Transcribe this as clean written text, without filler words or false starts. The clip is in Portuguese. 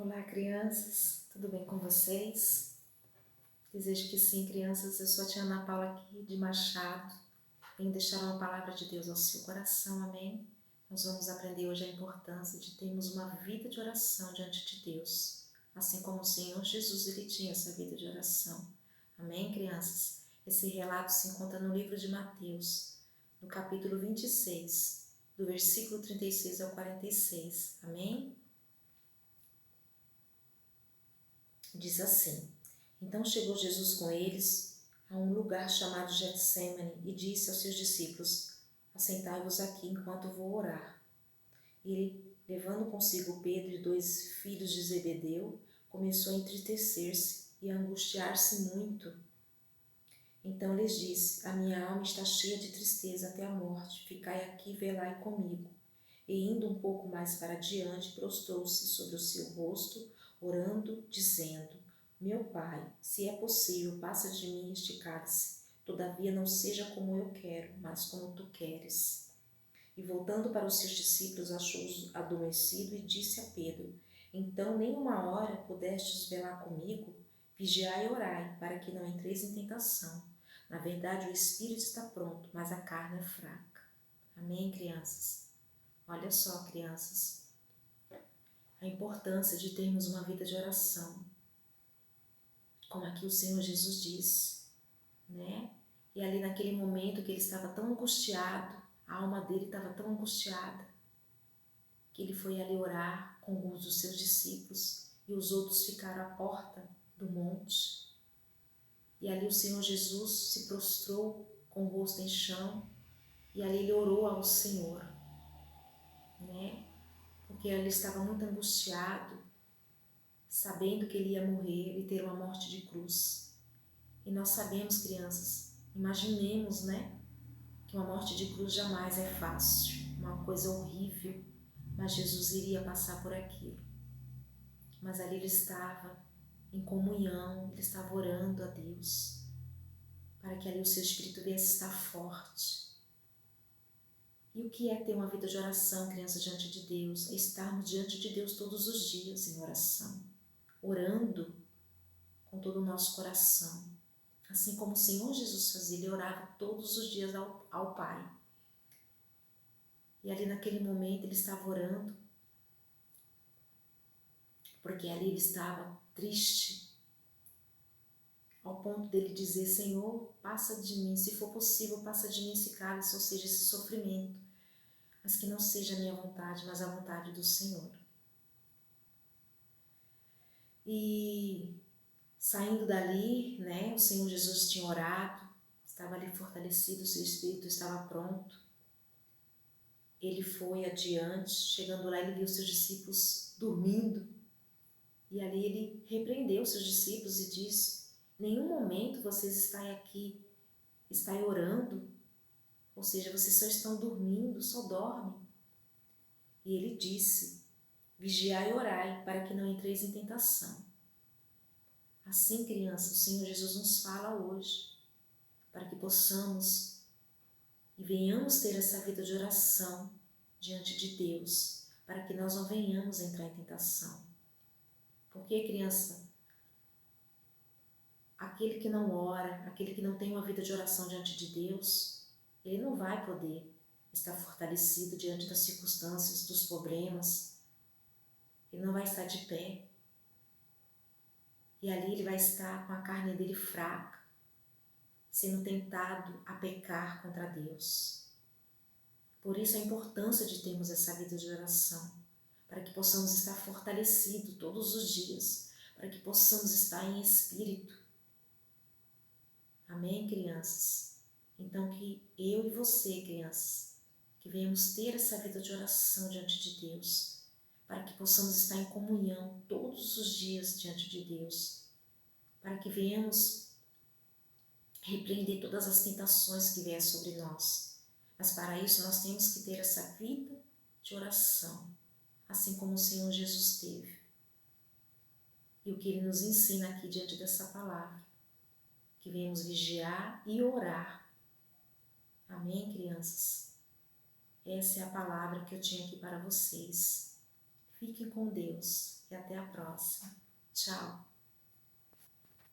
Olá, crianças, tudo bem com vocês? Desejo que sim, crianças. Eu sou a tia Ana Paula aqui de Machado. Venho deixar uma palavra de Deus ao seu coração, amém? Nós vamos aprender hoje a importância de termos uma vida de oração diante de Deus, assim como o Senhor Jesus, ele tinha essa vida de oração. Amém, crianças? Esse relato se encontra no livro de Mateus, no capítulo 26, do versículo 36 ao 46. Amém? Diz assim: Então chegou Jesus com eles a um lugar chamado Getsêmani e disse aos seus discípulos: Assentai-vos aqui enquanto vou orar. E ele, levando consigo Pedro e 2 filhos de Zebedeu, começou a entristecer-se e a angustiar-se muito. Então lhes disse: A minha alma está cheia de tristeza até a morte. Ficai aqui e velai comigo. E indo um pouco mais para diante, prostrou-se sobre o seu rosto, orando, dizendo: Meu Pai, se é possível, passa de mim este cálice. Todavia não seja como eu quero, mas como tu queres. E voltando para os seus discípulos, achou-os adormecido e disse a Pedro: Então nem uma hora pudestes velar comigo? Vigiai e orai, para que não entreis em tentação. Na verdade, o espírito está pronto, mas a carne é fraca. Amém, crianças? Olha só, crianças, a importância de termos uma vida de oração. Como aqui o Senhor Jesus diz, né? E ali naquele momento que ele estava tão angustiado, a alma dele estava tão angustiada, que ele foi ali orar com alguns dos seus discípulos e os outros ficaram à porta do monte. E ali o Senhor Jesus se prostrou com o rosto em chão e ali ele orou ao Senhor, né? Porque ele estava muito angustiado, sabendo que ele ia morrer e ter uma morte de cruz. E nós sabemos, crianças, imaginemos, né, que uma morte de cruz jamais é fácil, uma coisa horrível, mas Jesus iria passar por aquilo. Mas ali ele estava em comunhão, ele estava orando a Deus, para que ali o seu espírito viesse estar forte. E o que é ter uma vida de oração, criança, diante de Deus? É estarmos diante de Deus todos os dias em oração, orando com todo o nosso coração. Assim como o Senhor Jesus fazia, ele orava todos os dias ao Pai. E ali naquele momento ele estava orando, porque ali ele estava triste, ao ponto dele dizer: Senhor, passa de mim, se for possível, passa de mim esse cálice, ou seja, esse sofrimento, mas que não seja a minha vontade, mas a vontade do Senhor. E saindo dali, né, o Senhor Jesus tinha orado, estava ali fortalecido, o seu espírito estava pronto. Ele foi adiante, chegando lá ele viu seus discípulos dormindo. E ali ele repreendeu seus discípulos e disse: Nenhum momento vocês estão aqui, estão orando, ou seja, vocês só estão dormindo, só dormem. E ele disse: Vigiai e orai, para que não entreis em tentação. Assim, crianças, o Senhor Jesus nos fala hoje, para que possamos e venhamos ter essa vida de oração diante de Deus, para que nós não venhamos entrar em tentação. Porque, criança, aquele que não ora, aquele que não tem uma vida de oração diante de Deus, ele não vai poder estar fortalecido diante das circunstâncias, dos problemas. Ele não vai estar de pé. E ali ele vai estar com a carne dele fraca, sendo tentado a pecar contra Deus. Por isso a importância de termos essa vida de oração, para que possamos estar fortalecidos todos os dias, para que possamos estar em espírito. Amém, crianças? Então que eu e você, crianças, que venhamos ter essa vida de oração diante de Deus, para que possamos estar em comunhão todos os dias diante de Deus, para que venhamos repreender todas as tentações que vêm sobre nós. Mas para isso nós temos que ter essa vida de oração, assim como o Senhor Jesus teve. E o que Ele nos ensina aqui diante dessa palavra, que venhamos vigiar e orar. Amém, crianças? Essa é a palavra que eu tinha aqui para vocês. Fiquem com Deus e até a próxima. Tchau!